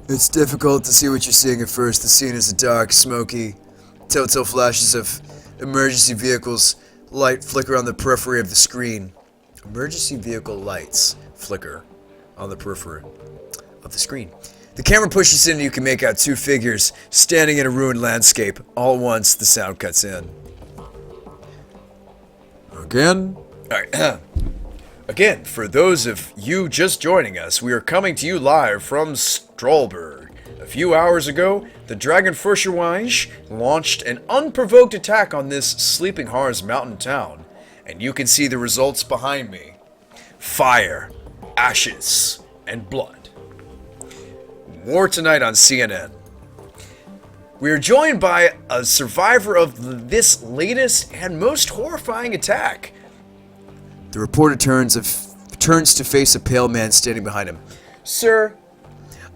It's difficult to see what you're seeing at first. The scene is dark, smoky. Telltale flashes of emergency vehicles light flicker on the periphery of the screen. Emergency vehicle lights flicker on the periphery of the screen. The camera pushes in and you can make out two figures standing in a ruined landscape. All at once, the sound cuts in. Again? Alright. Again, for those of you just joining us, we are coming to you live from Stolberg. A few hours ago, the Dragonfurcherweich launched an unprovoked attack on this Sleeping Hearts mountain town, and you can see the results behind me. Fire, ashes, and blood. More tonight on CNN. We are joined by a survivor of this latest and most horrifying attack. The reporter turns to face a pale man standing behind him. Sir,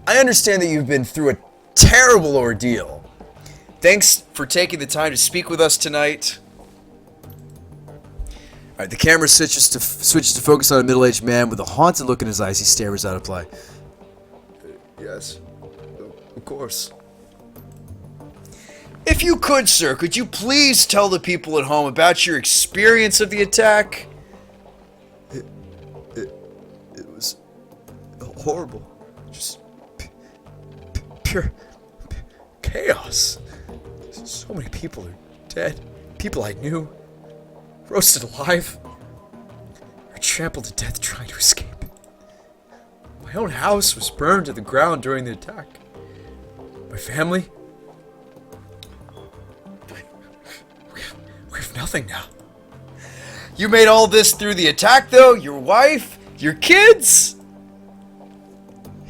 I understand that you've been through a terrible ordeal. Thanks for taking the time to speak with us tonight. Alright, the camera switches to focus on a middle-aged man with a haunted look in his eyes. He stammers out a reply. Yes, of course. If you could, sir, could you please tell the people at home about your experience of the attack? It was horrible. Just pure chaos. So many people are dead. People I knew. Roasted alive. Or trampled to death trying to escape. My own house was burned to the ground during the attack. My family. We have nothing now. You made all this through the attack, though? Your wife? Your kids?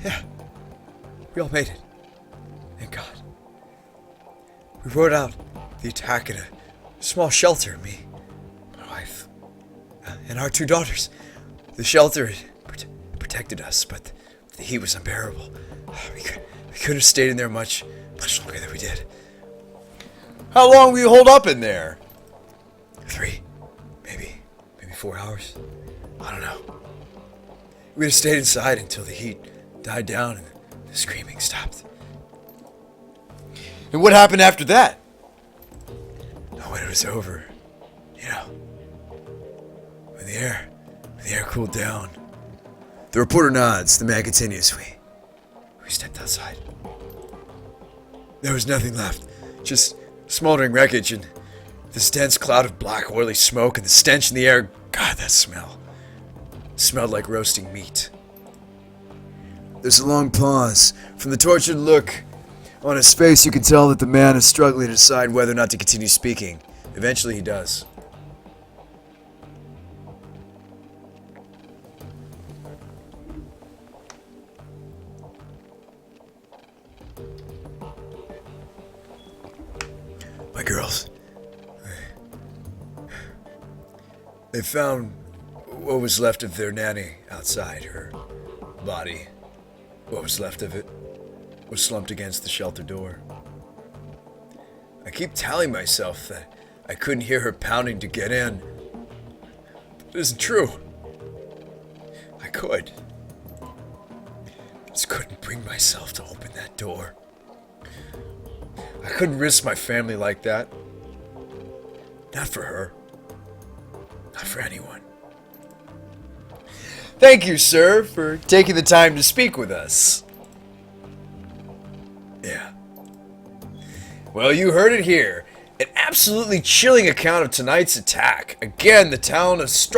Yeah. We all made it. Thank God. We rode out the attack in a small shelter, me, my wife, and our two daughters. The shelter protected us, but the heat was unbearable. We couldn't have stayed in there much longer than we did. How long will you hold up in there? 3, maybe 4 hours. I don't know. We'd have stayed inside until the heat died down and the screaming stopped. And what happened after that? When it was over, you know, when the air cooled down. The reporter nods. The man continues. We stepped outside. There was nothing left, just smoldering wreckage and this dense cloud of black, oily smoke and the stench in the air. God, that smell. It smelled like roasting meat. There's a long pause. From the tortured look on his face, you can tell that the man is struggling to decide whether or not to continue speaking. Eventually, he does. My girls. They found what was left of their nanny outside. Her body, what was left of it, was slumped against the shelter door. I keep telling myself that I couldn't hear her pounding to get in. But it isn't true. I could. Just couldn't bring myself to open that door. I couldn't risk my family like that. Not for her. Not for anyone. Thank you, sir, for taking the time to speak with us. Yeah. Well, you heard it here. An absolutely chilling account of tonight's attack. Again, the town of